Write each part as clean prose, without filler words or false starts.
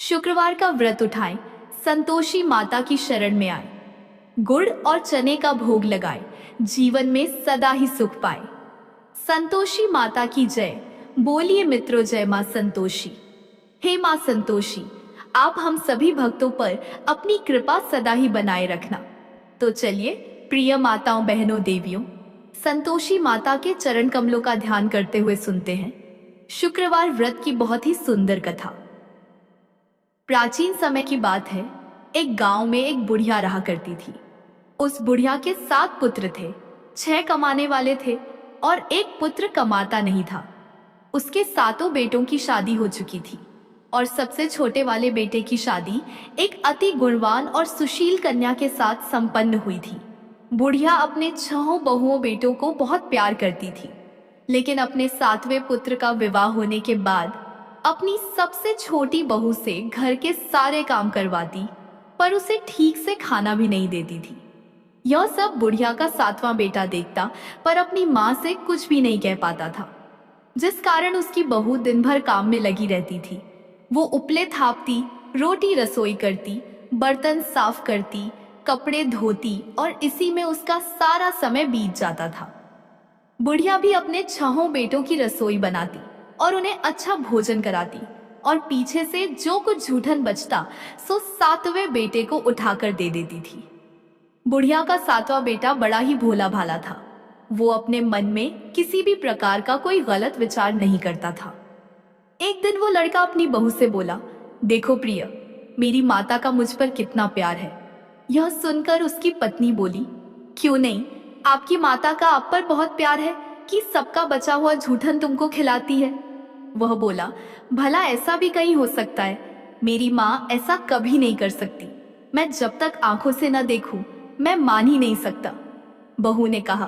शुक्रवार का व्रत उठाएं, संतोषी माता की शरण में आए, गुड़ और चने का भोग लगाएं, जीवन में सदा ही सुख पाए। संतोषी माता की जय। बोलिए मित्रों, जय मां संतोषी। हे मां संतोषी, आप हम सभी भक्तों पर अपनी कृपा सदा ही बनाए रखना। तो चलिए प्रिय माताओं, बहनों, देवियों, संतोषी माता के चरण कमलों का ध्यान करते हुए सुनते हैं शुक्रवार व्रत की बहुत ही सुंदर कथा। प्राचीन समय की बात है, एक गांव में एक बुढ़िया रहा करती थी। उस बुढ़िया के 7 पुत्र थे। 6 कमाने वाले थे और एक पुत्र कमाता नहीं था। उसके 7 बेटों की शादी हो चुकी थी और सबसे छोटे वाले बेटे की शादी एक अति गुणवान और सुशील कन्या के साथ संपन्न हुई थी। बुढ़िया अपने 6 बहुओं बेटों को बहुत प्यार करती थी, लेकिन अपने 7वें पुत्र का विवाह होने के बाद अपनी सबसे छोटी बहू से घर के सारे काम करवाती, पर उसे ठीक से खाना भी नहीं देती थी। यह सब बुढ़िया का 7वां बेटा देखता, पर अपनी माँ से कुछ भी नहीं कह पाता था, जिस कारण उसकी बहू दिन भर काम में लगी रहती थी। वो उपले थापती, रोटी रसोई करती, बर्तन साफ करती, कपड़े धोती और इसी में उसका सारा समय बीत जाता था। बुढ़िया भी अपने 6 बेटों की रसोई बनाती और उन्हें अच्छा भोजन कराती, और पीछे से जो कुछ जूठन बचता सो 7वें बेटे को उठाकर दे देती थी। बुढ़िया का 7वां बेटा बड़ा ही भोला भाला था। वो अपने मन में किसी भी प्रकार का कोई गलत विचार नहीं करता था। एक दिन वो लड़का अपनी बहू से बोला, देखो प्रिय, मेरी माता का मुझ पर कितना प्यार है। यह सुनकर उसकी पत्नी बोली, क्यों नहीं, आपकी माता का आप पर बहुत प्यार है कि सबका बचा हुआ जूठन तुमको खिलाती है। वह बोला, भला ऐसा भी कहीं हो सकता है? मेरी माँ ऐसा कभी नहीं कर सकती। मैं जब तक आंखों से न देखूं, मैं मान ही नहीं सकता। बहू ने कहा,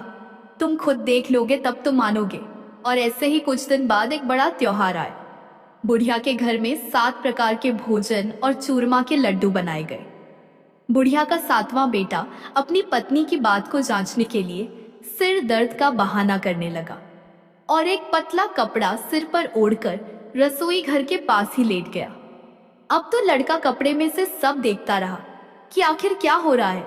तुम खुद देख लोगे तब तो मानोगे। और ऐसे ही कुछ दिन बाद एक बड़ा त्योहार आया। बुढ़िया के घर में 7 प्रकार के भोजन और चूरमा के लड्डू बनाए गए। बुढ़िया का 7वां बेटा अपनी पत्नी की बात को जांचने के लिए सिर दर्द का बहाना करने लगा और एक पतला कपड़ा सिर पर ओढ़कर रसोई घर के पास ही लेट गया। अब तो लड़का कपड़े में से सब देखता रहा कि आखिर क्या हो रहा है।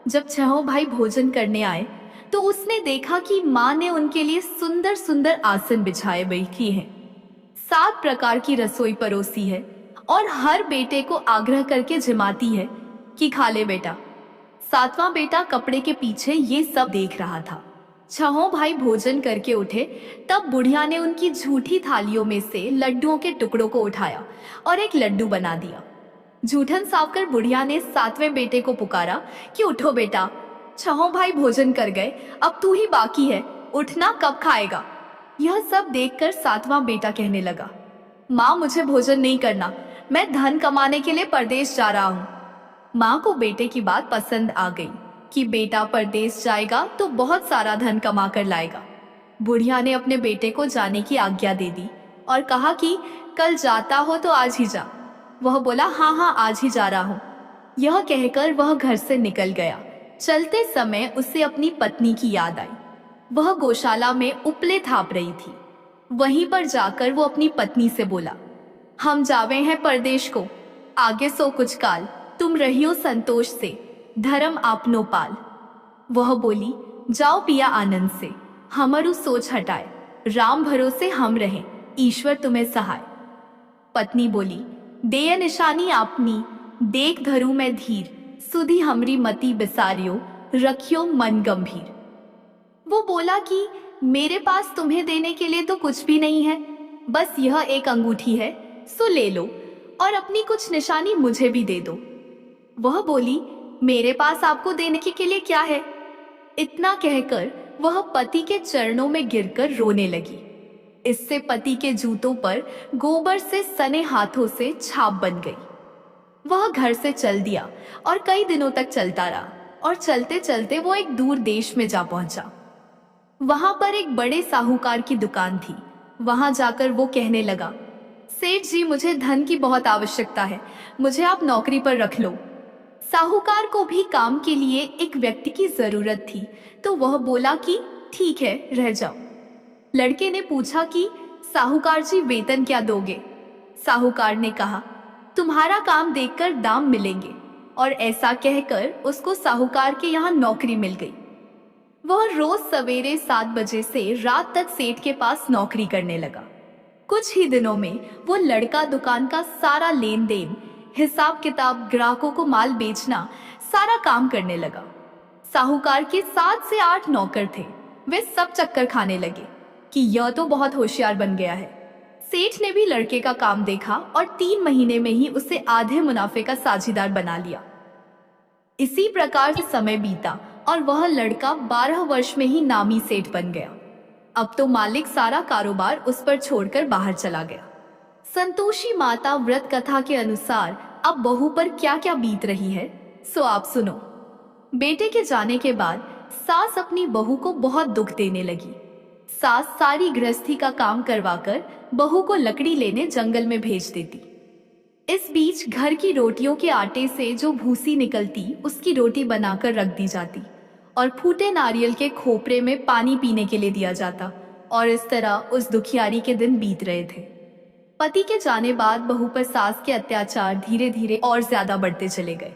जब 6 भाई भोजन करने आए तो उसने देखा कि माँ ने उनके लिए सुंदर सुंदर आसन बिछाए बैठी हैं, 7 प्रकार की रसोई परोसी है और हर बेटे को आग्रह करके जिमाती है कि खा ले बेटा। 7वां बेटा कपड़े के पीछे ये सब देख रहा था। 6 भाई भोजन करके उठे, तब बुढ़िया ने उनकी झूठी थालियों में से लड्डुओं के टुकड़ों को उठाया और एक लड्डू बना दिया। जूठन साफ कर बुढ़िया ने 7वें बेटे को पुकारा कि उठो बेटा, 6 भाई भोजन कर गए, अब तू ही बाकी है, उठना, कब खाएगा? यह सब देखकर 7वां बेटा कहने लगा, माँ मुझे भोजन नहीं करना, मैं धन कमाने के लिए परदेश जा रहा हूँ। माँ को बेटे की बात पसंद आ गई कि बेटा परदेश जाएगा तो बहुत सारा धन कमा कर लाएगा। बुढ़िया ने अपने बेटे को जाने की आज्ञा दे दी और कहा कि कल जाता हो तो आज ही जा। वह बोला, हाँ हाँ, आज ही जा रहा हूँ। यह कहकर वह घर से निकल गया। चलते समय उसे अपनी पत्नी की याद आई। वह गौशाला में उपले थाप रही थी। वहीं पर जाकर वो अपनी पत्नी से बोला, हम जावे हैं परदेश को, आगे सो कुछ काल, तुम रहियो संतोष से, धर्म आपनो पाल। वह बोली, जाओ पिया आनंद से, हमरु सोच हटाए, राम भरोसे हम रहें, ईश्वर तुम्हें सहाय। पत्नी बोली, देय निशानी आपनी, देख धरू मैं धीर, सुधी हमरी मति बिसारियो, रखियो मन गंभीर। वो बोला कि मेरे पास तुम्हें देने के लिए तो कुछ भी नहीं है, बस यह एक अंगूठी है, सो ले लो और अपनी कुछ निशानी मुझे भी दे दो। वह बोली, मेरे पास आपको देने के लिए क्या है? इतना कहकर वह पति के चरणों में गिरकर रोने लगी। इससे पति के जूतों पर गोबर से सने हाथों से छाप बन गई। वह घर से चल दिया और कई दिनों तक चलता रहा और चलते चलते वो एक दूर देश में जा पहुंचा। वहां पर एक बड़े साहूकार की दुकान थी। वहां जाकर वो कहने लगा, सेठ जी, मुझे धन की बहुत आवश्यकता है, मुझे आप नौकरी पर रख लो। साहूकार को भी काम के लिए एक व्यक्ति की जरूरत थी, तो वह बोला कि ठीक है, रह जाओ। लड़के ने पूछा कि साहूकार जी, वेतन क्या दोगे? साहूकार ने कहा, तुम्हारा काम देखकर दाम मिलेंगे। और ऐसा कहकर उसको साहूकार के यहाँ नौकरी मिल गई। वह रोज सवेरे 7 बजे से रात तक सेठ के पास नौकरी करने लगा। कुछ ही दिनों में वो लड़का दुकान का सारा लेन देन, हिसाब किताब, ग्राहकों को माल बेचना, सारा काम करने लगा। साहूकार के 7 से 8 नौकर थे। वे सब चक्कर खाने लगे कि यह तो बहुत होशियार बन गया है। सेठ ने भी लड़के का काम देखा और 3 महीने में ही उसे आधे मुनाफे का साझीदार बना लिया। इसी प्रकार से समय बीता और वह लड़का 12 वर्ष में ही नामी सेठ बन गया। अब तो मालिक सारा कारोबार उस पर छोड़कर बाहर चला गया। संतोषी माता व्रत कथा के अनुसार अब बहू पर क्या क्या बीत रही है, सो आप सुनो। बेटे के जाने के बाद सास अपनी बहू को बहुत दुख देने लगी। सास सारी गृहस्थी का काम करवाकर बहू को लकड़ी लेने जंगल में भेज देती। इस बीच घर की रोटियों के आटे से जो भूसी निकलती उसकी रोटी बनाकर रख दी जाती और फूटे नारियल के खोपरे में पानी पीने के लिए दिया जाता। और इस तरह उस दुखियारी के दिन बीत रहे थे। पति के जाने बाद बहू पर सास के अत्याचार धीरे धीरे और ज्यादा बढ़ते चले गए।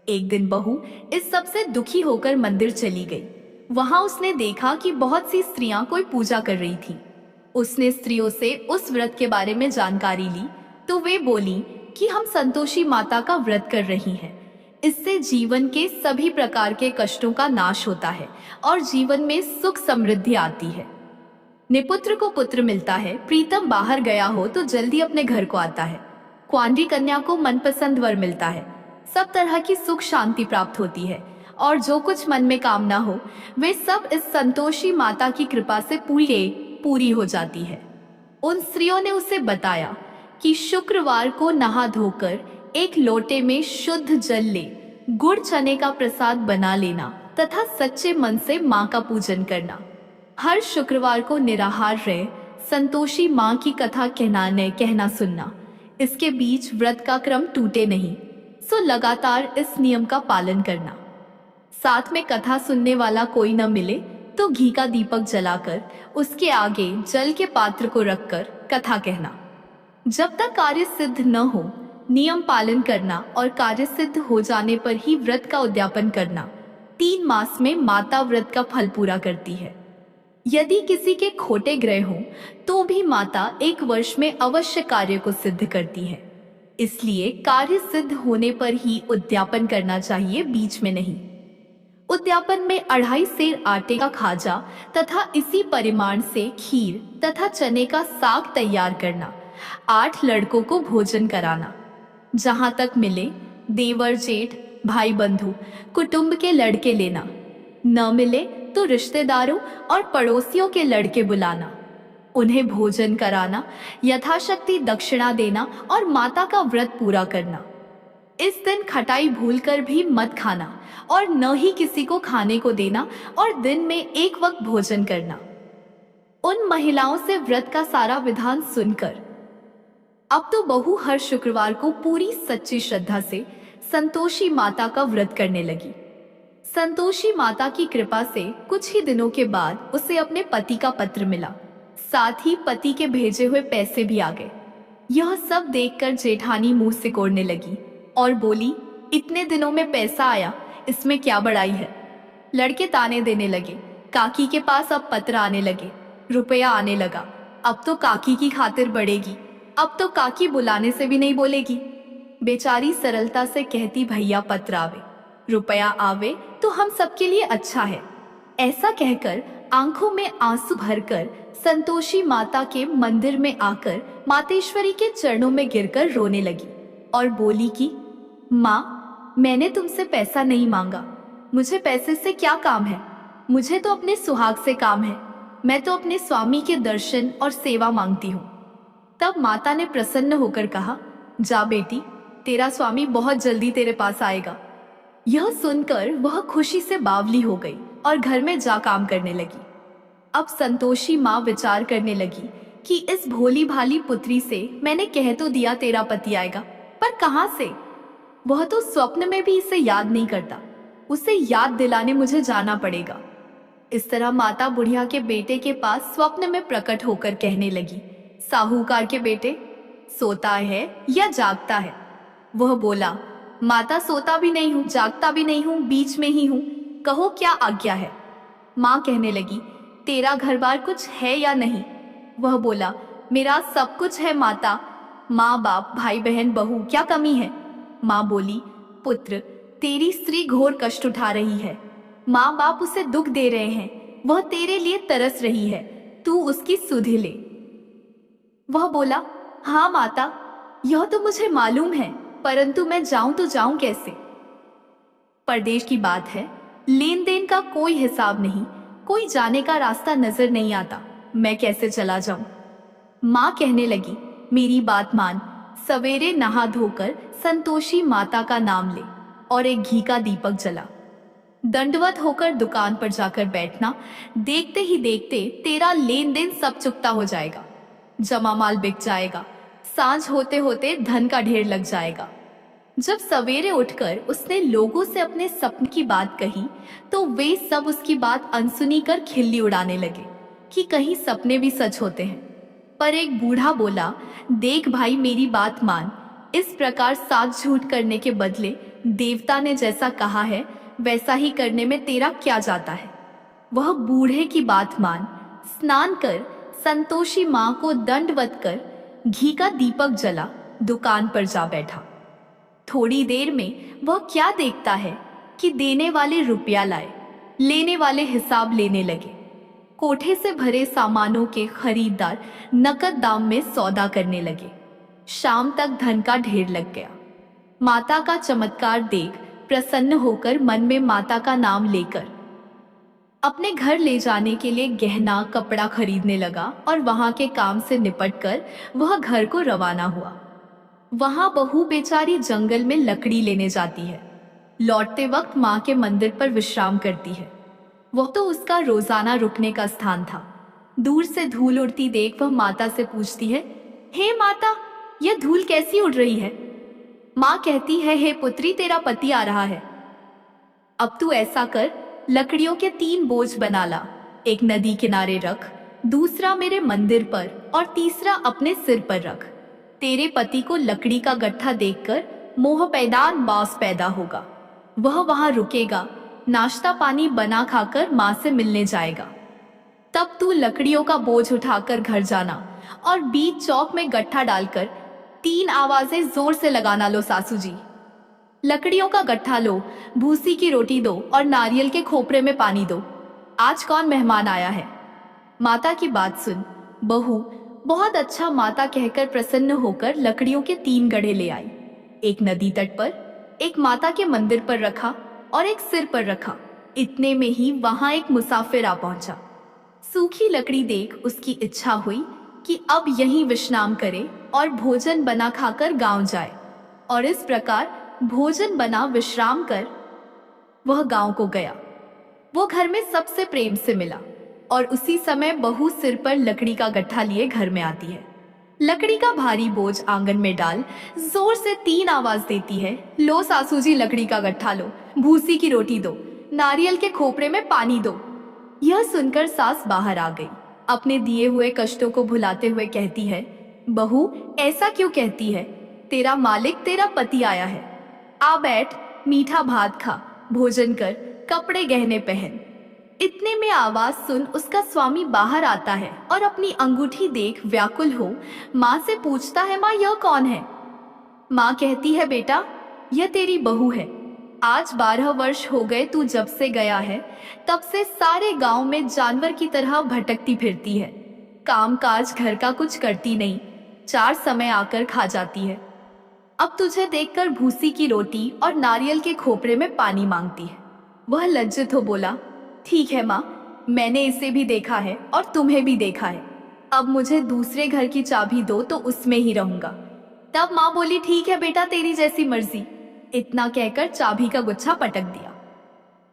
एक दिन बहू इस सब से दुखी होकर मंदिर चली गई। वहां उसने देखा कि बहुत सी स्त्रियां कोई पूजा कर रही थी। उसने स्त्रियों से उस व्रत के बारे में जानकारी ली तो वे बोली कि हम संतोषी माता का व्रत कर रही हैं। इससे जीवन के सभी प्रकार के कष्टों का नाश होता है और जीवन में सुख समृद्धि आती है। निपुत्र को पुत्र मिलता है, प्रीतम बाहर गया हो तो जल्दी अपने घर को आता है, कुंवारी कन्या को मनपसंद वर मिलता है, सब तरह की सुख शांति प्राप्त होती है और जो कुछ मन में कामना हो वे सब इस संतोषी माता की कृपा से पूरी हो जाती है। उन स्त्रियों ने उसे बताया कि शुक्रवार को नहा धोकर एक लोटे में शुद्ध जल ले, गुड़ चने का प्रसाद बना लेना तथा सच्चे मन से माँ का पूजन करना। हर शुक्रवार को निराहार रह संतोषी माँ की कथा कहना सुनना। इसके बीच व्रत का क्रम टूटे नहीं, सो लगातार इस नियम का पालन करना। साथ में कथा सुनने वाला कोई न मिले तो घी का दीपक जलाकर उसके आगे जल के पात्र को रखकर कथा कहना। जब तक कार्य सिद्ध न हो नियम पालन करना और कार्य सिद्ध हो जाने पर ही व्रत का उद्यापन करना। 3 मास में माता व्रत का फल पूरा करती है। यदि किसी के खोटे ग्रह हो तो भी माता 1 वर्ष में अवश्य कार्य को सिद्ध करती है। इसलिए कार्य सिद्ध होने पर ही उद्यापन करना चाहिए, बीच में नहीं। उद्यापन में 2.5 सेर आटे का खाजा तथा इसी परिमाण से खीर तथा चने का साग तैयार करना। 8 लड़कों को भोजन कराना। जहां तक मिले देवर जेठ भाई बंधु कुटुंब के लड़के लेना, न मिले तो रिश्तेदारों और पड़ोसियों के लड़के बुलाना, उन्हें भोजन कराना, यथाशक्ति दक्षिणा देना और माता का व्रत पूरा करना। इस दिन खटाई भूलकर भी मत खाना और न ही किसी को खाने को देना और दिन में 1 वक्त भोजन करना। उन महिलाओं से व्रत का सारा विधान सुनकर अब तो बहू हर शुक्रवार को पूरी सच्ची श्रद्धा से संतोषी माता का व्रत करने लगी। संतोषी माता की कृपा से कुछ ही दिनों के बाद उसे अपने पति का पत्र मिला, साथ ही पति के भेजे हुए पैसे भी आ गए। यह सब देखकर जेठानी मुंह सिकोड़ने लगी और बोली, इतने दिनों में पैसा आया, इसमें क्या बड़ाई है। लड़के ताने देने लगे। काकी के पास अब पत्र आने लगे, रुपया आने लगा। अब तो काकी की खातिर बढ़ेगी, अब तो काकी बुलाने से भी नहीं बोलेगी। बेचारी सरलता से कहती, भैया पत्र आवे, रुपया आवे तो हम सबके लिए अच्छा है। ऐसा कहकर आंखों में आंसू भरकर संतोषी माता के मंदिर में आकर मातेश्वरी के चरणों में गिरकर रोने लगी और बोली कि माँ, मैंने तुमसे पैसा नहीं मांगा, मुझे पैसे से क्या काम है, मुझे तो अपने सुहाग से काम है, मैं तो अपने स्वामी के दर्शन और सेवा मांगती हूँ। तब माता ने प्रसन्न होकर कहा, जा बेटी, तेरा स्वामी बहुत जल्दी तेरे पास आएगा। यह सुनकर वह खुशी से बावली हो गई और घर में जा काम करने लगी। अब संतोषी माँ विचार करने लगी कि इस भोली भाली पुत्री से मैंने कह तो दिया तेरा पति आएगा, पर कहाँ से? वह तो स्वप्न में भी इसे याद नहीं करता, उसे याद दिलाने मुझे जाना पड़ेगा। इस तरह माता बुढ़िया के बेटे के पास स्वप्न में प्रकट होकर कहने लगी, साहूकार के बेटे, सोता है या जागता है? वह बोला, माता सोता भी नहीं हूँ, जागता भी नहीं हूँ, बीच में ही हूँ, कहो क्या आज्ञा है। माँ कहने लगी, तेरा घर बार कुछ है या नहीं। वह बोला, मेरा सब कुछ है माता, माँ बाप भाई बहन बहू, क्या कमी है। माँ बोली, पुत्र, तेरी स्त्री घोर कष्ट उठा रही है, माँ बाप उसे दुख दे रहे हैं, वह तेरे लिए तरस रही है, तू उसकी सुध ले। वह बोला, हाँ माता, यह तो मुझे मालूम है, परंतु मैं जाऊं तो जाऊं कैसे। परदेश की बात है, लेन देन का कोई हिसाब नहीं, कोई जाने का रास्ता नजर नहीं आता, मैं कैसे चला जाऊं। माँ कहने लगी, मेरी बात मान, सवेरे नहा धोकर संतोषी माता का नाम ले और एक घी का दीपक जला। दंडवत होकर दुकान पर जाकर बैठना, देखते ही देखते तेरा लेन देन सब चुकता हो जाएगा, जमा माल बिक जाएगा, सांझ होते होते धन का ढेर लग जाएगा। जब सवेरे उठकर उसने लोगों से अपने सपने की बात कही तो वे सब उसकी बात अनसुनी कर खिल्ली उड़ाने लगे कि कहीं सपने भी सच होते हैं। पर एक बूढ़ा बोला, देख भाई, मेरी बात मान, इस प्रकार साथ झूठ करने के बदले देवता ने जैसा कहा है वैसा ही करने में तेरा क्या जाता है। वह बूढ़े की बात मान, स्नान कर संतोषी माँ को दंडवत कर घी का दीपक जला दुकान पर जा बैठा। थोड़ी देर में वह क्या देखता है कि देने वाले रुपया लाए, लेने वाले हिसाब लेने लगे। कोठे से भरे सामानों के खरीदार नकद दाम में सौदा करने लगे। शाम तक धन का ढेर लग गया। माता का चमत्कार देख प्रसन्न होकर मन में माता का नाम लेकर अपने घर ले जाने के लिए गहना कपड़ा खरीदने लगा और वहां के काम से निपटकर वह घर को रवाना हुआ। वहां बहू बेचारी जंगल में लकड़ी लेने जाती है। लौटते वक्त माँ के मंदिर पर विश्राम करती है। वह तो उसका रोजाना रुकने का स्थान था। दूर से धूल उड़ती देख वह माता से पूछती है, हे माता, यह धूल कैसी उड़ रही है। माँ कहती है, हे पुत्री, तेरा पति आ रहा है। अब तू ऐसा कर, लकड़ियों के 3 बोझ बना ला, एक नदी किनारे रख, दूसरा मेरे मंदिर पर और तीसरा अपने सिर पर रख। तेरे पति को लकड़ी का गट्ठा देखकर मोह पैदान बास पैदा होगा। वह वहां रुकेगा, नाश्ता पानी बना खाकर माँ से मिलने जाएगा। तब तू लकड़ियों का बोझ उठाकर घर जाना और बीच चौक में गट्ठा डालकर 3 आवाजें जोर से लगाना, लो सासू जी। लकड़ियों का गट्ठा लो, भूसी की रोटी दो और नारियल के खोपरे में पानी दो। आज कौन मेहमान आया है। माता की बात सुन बहू बहुत अच्छा माता कहकर प्रसन्न होकर लकड़ियों के 3 गढ़े ले आई। एक नदी तट पर, एक माता के मंदिर पर रखा और एक सिर पर रखा। इतने में ही वहां एक मुसाफिर आ पहुंचा। सूखी लकड़ी देख उसकी इच्छा हुई कि अब यहीं विश्राम करे और भोजन बना खाकर गांव जाए। और इस प्रकार भोजन बना विश्राम कर वह गांव को गया। वो घर में सबसे प्रेम से मिला और उसी समय बहू सिर पर लकड़ी का गट्ठा लिए घर में आती है। लकड़ी का भारी बोझ आंगन में डाल जोर से 3 आवाज देती है, लो सासू जी, लकड़ी का गट्ठा लो, भूसी की रोटी दो, नारियल के खोपरे में पानी दो। यह सुनकर सास बाहर आ गई। अपने दिए हुए कष्टों को भुलाते हुए कहती है, बहू ऐसा क्यों कहती है, तेरा मालिक तेरा पति आया है। आ बैठ, मीठा भात खा, भोजन कर, कपड़े गहने पहन। इतने में आवाज सुन उसका स्वामी बाहर आता है और अपनी अंगूठी देख व्याकुल हो माँ से पूछता है, माँ यह कौन है। माँ कहती है, बेटा यह तेरी बहू है। आज 12 वर्ष हो गए तू जब से गया है, तब से सारे गांव में जानवर की तरह भटकती फिरती है। काम काज घर का कुछ करती नहीं, 4 समय आकर खा जाती है। अब तुझे देखकर भूसी की रोटी और नारियल के खोपरे में पानी मांगती है। वह लज्जित हो बोला, ठीक है माँ, मैंने इसे भी देखा है और तुम्हें भी देखा है। अब मुझे दूसरे घर की चाबी दो तो उसमें ही रहूंगा। तब माँ बोली, ठीक है बेटा, तेरी जैसी मर्जी। इतना कहकर चाबी का गुच्छा पटक दिया।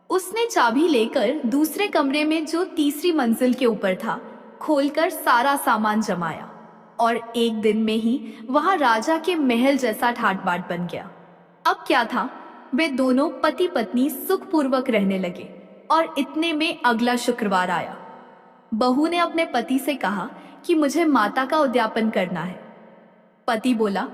उसने चाबी लेकर दूसरे कमरे में जो तीसरी मंजिल के ऊपर था खोलकर सारा सामान जमाया और एक दिन में ही वहां राजा के महल जैसा ठाट बाट बन गया। अब क्या था, वे दोनों पति पत्नी सुखपूर्वक रहने लगे। और इतने में अगला शुक्रवार आया। बहू ने अपने पति से कहा कि मुझे माता का उद्यापन करना है। पति बोला,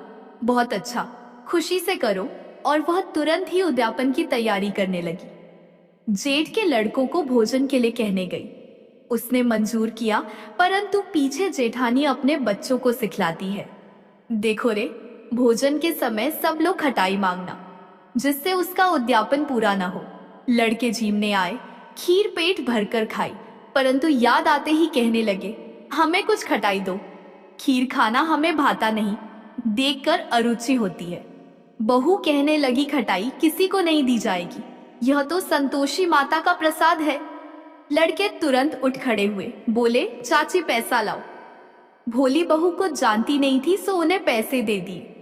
बहुत अच्छा, खुशी से करो। और वह तुरंत ही उद्यापन की तैयारी करने लगी। जेठ के लड़कों को भोजन के लिए कहने गई। उसने मंजूर किया, परंतु पीछे जेठानी अपने बच्चों को सिखलाती है, देखो रे, भोजन के समय सब लोग खटाई मांगना, जिससे उसका उद्यापन पूरा ना हो। लड़के झीमने आए, खीर पेट भरकर खाई, परंतु याद आते ही कहने लगे, हमें कुछ खटाई दो, खीर खाना हमें भाता नहीं, देखकर अरुचि होती है। बहू कहने लगी, खटाई किसी को नहीं दी जाएगी, यह तो संतोषी माता का प्रसाद है। लड़के तुरंत उठ खड़े हुए, बोले, चाची पैसा लाओ। भोली बहू को जानती नहीं थी, सो उन्हें पैसे दे दिए।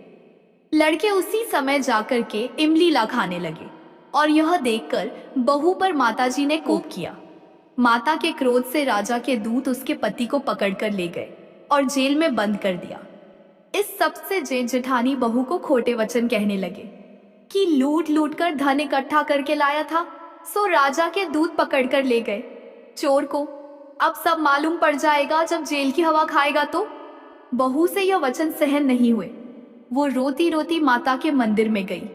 लड़के उसी समय जाकर के इमली ला खाने लगे और यह देखकर बहू पर माताजी ने कोप किया। माता के क्रोध से राजा के दूत उसके पति को पकड़कर ले गए और जेल में बंद कर दिया। इस सबसे जेठ जेठानी बहू को खोटे वचन कहने लगे कि लूट लूट कर धन इकट्ठा करके लाया था, सो राजा के दूत पकड़कर ले गए। चोर को अब सब मालूम पड़ जाएगा, जब जेल की हवा खाएगा तो। बहू से यह वचन सहन नहीं हुए। वो रोती रोती माता के मंदिर में गई।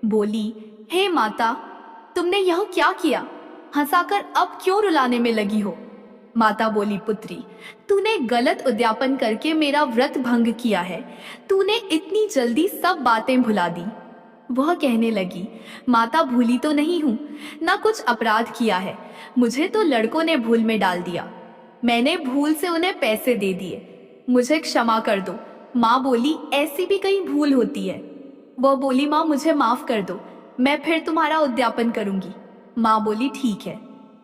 बोली, हे माता, तुमने यह क्या किया? हंसाकर अब क्यों रुलाने में लगी हो? माता बोली, पुत्री, तूने गलत उद्यापन करके मेरा व्रत भंग किया है। तूने इतनी जल्दी सब बातें भुला दी। वह कहने लगी, माता, भूली तो नहीं हूँ, ना कुछ अपराध किया है, मुझे तो लड़कों ने भूल में डाल दिया। मैंने भूल से उन्हें पैसे दे दिए, मुझे क्षमा कर दो। माँ बोली, ऐसी भी कहीं भूल होती है? वह बोली, माँ मुझे माफ कर दो, मैं फिर तुम्हारा उद्यापन करूंगी। माँ बोली, ठीक है,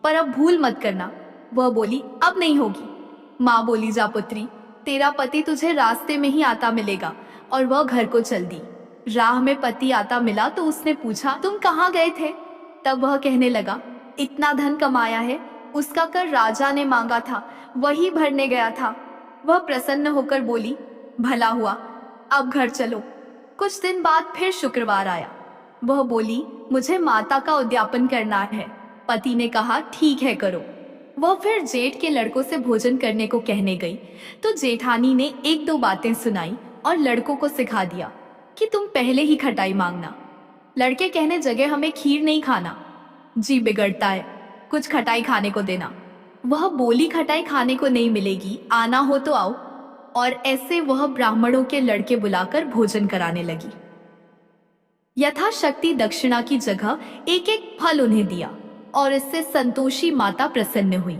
पर अब भूल मत करना। वह बोली, अब नहीं होगी। माँ बोली, जा पुत्री, तेरा पति तुझे रास्ते में ही आता मिलेगा। और वह घर को चल दी। राह में पति आता मिला तो उसने पूछा, तुम कहाँ गए थे? तब वह कहने लगा, इतना धन कमाया है, उसका कर राजा ने मांगा था, वही भरने गया था। वह प्रसन्न होकर बोली, भला हुआ, अब घर चलो। कुछ दिन बाद फिर शुक्रवार आया। वह बोली, मुझे माता का उद्यापन करना है। पति ने कहा, ठीक है, करो। वह फिर जेठ के लड़कों से भोजन करने को कहने गई तो जेठानी ने एक दो बातें सुनाई और लड़कों को सिखा दिया कि तुम पहले ही खटाई मांगना। लड़के कहने जगह, हमें खीर नहीं खाना, जी बिगड़ता है, कुछ खटाई खाने को देना। वह बोली, खटाई खाने को नहीं मिलेगी, आना हो तो आओ। और ऐसे वह ब्राह्मणों के लड़के बुलाकर भोजन कराने लगी। यथाशक्ति दक्षिणा की जगह एक एक फल उन्हें दिया और इससे संतोषी माता प्रसन्न हुई।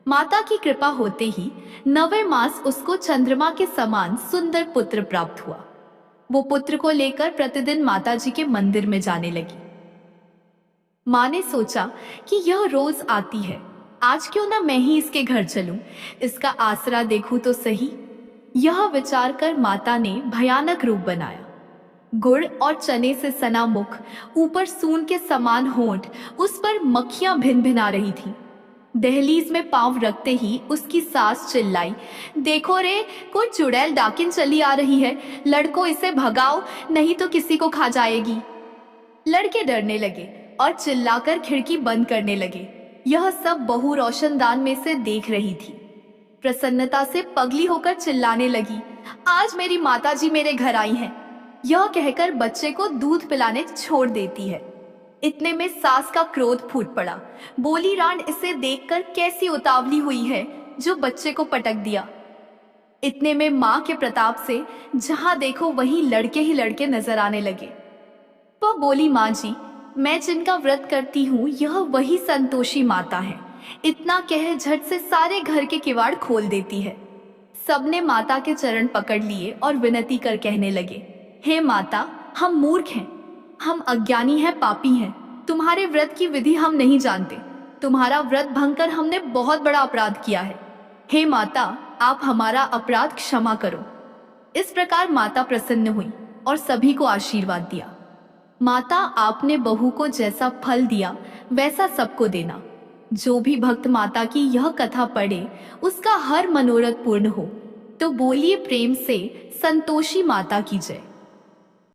माता की कृपा होते ही 9वें मास उसको चंद्रमा के समान सुंदर पुत्र प्राप्त हुआ। वो पुत्र को लेकर प्रतिदिन माताजी के मंदिर में जाने लगी। माँ ने सोचा कि यह रोज आती है, आज क्यों ना मैं ही इसके घर चलूं, इसका आसरा देखूं तो सही। यह विचार कर माता ने भयानक रूप बनाया। गुड़ और चने से सना मुख, ऊपर सून के समान होंठ, उस पर मक्खियां भिन भिना रही थी। दहलीज में पांव रखते ही उसकी सास चिल्लाई, देखो रे, कोई चुड़ैल डाकिन चली आ रही है, लड़कों इसे भगाओ, नहीं तो किसी को खा जाएगी। लड़के डरने लगे और चिल्लाकर खिड़की बंद करने लगे। यह सब बहू रोशनदान में से देख रही थी। प्रसन्नता से पगली होकर चिल्लाने लगी, आज मेरी माताजी मेरे घर आई हैं। यह कहकर बच्चे को दूध पिलाने छोड़ देती है। इतने में सास का क्रोध फूट पड़ा। बोली, रांड, इसे देखकर कैसी उतावली हुई है जो बच्चे को पटक दिया। इतने में माँ के प्रताप से जहां देखो वहीं लड़के ही लड़के नजर आने लगे। वह बोली, माँ जी, मैं जिनका व्रत करती हूँ यह वही संतोषी माता है। इतना कह झट से सारे घर के किवाड़ खोल देती है। सबने माता के चरण पकड़ लिए और विनती कर कहने लगे, हे माता, हम मूर्ख हैं, हम अज्ञानी हैं, पापी हैं। तुम्हारे व्रत की विधि हम नहीं जानते। तुम्हारा व्रत भंग कर हमने बहुत बड़ा अपराध किया है। हे माता, आप हमारा अपराध क्षमा करो। इस प्रकार माता प्रसन्न हुई और सभी को आशीर्वाद दिया। माता, आपने बहू को जैसा फल दिया वैसा सबको देना। जो भी भक्त माता की यह कथा पढ़े उसका हर मनोरथ पूर्ण हो। तो बोलिए प्रेम से, संतोषी माता की जय।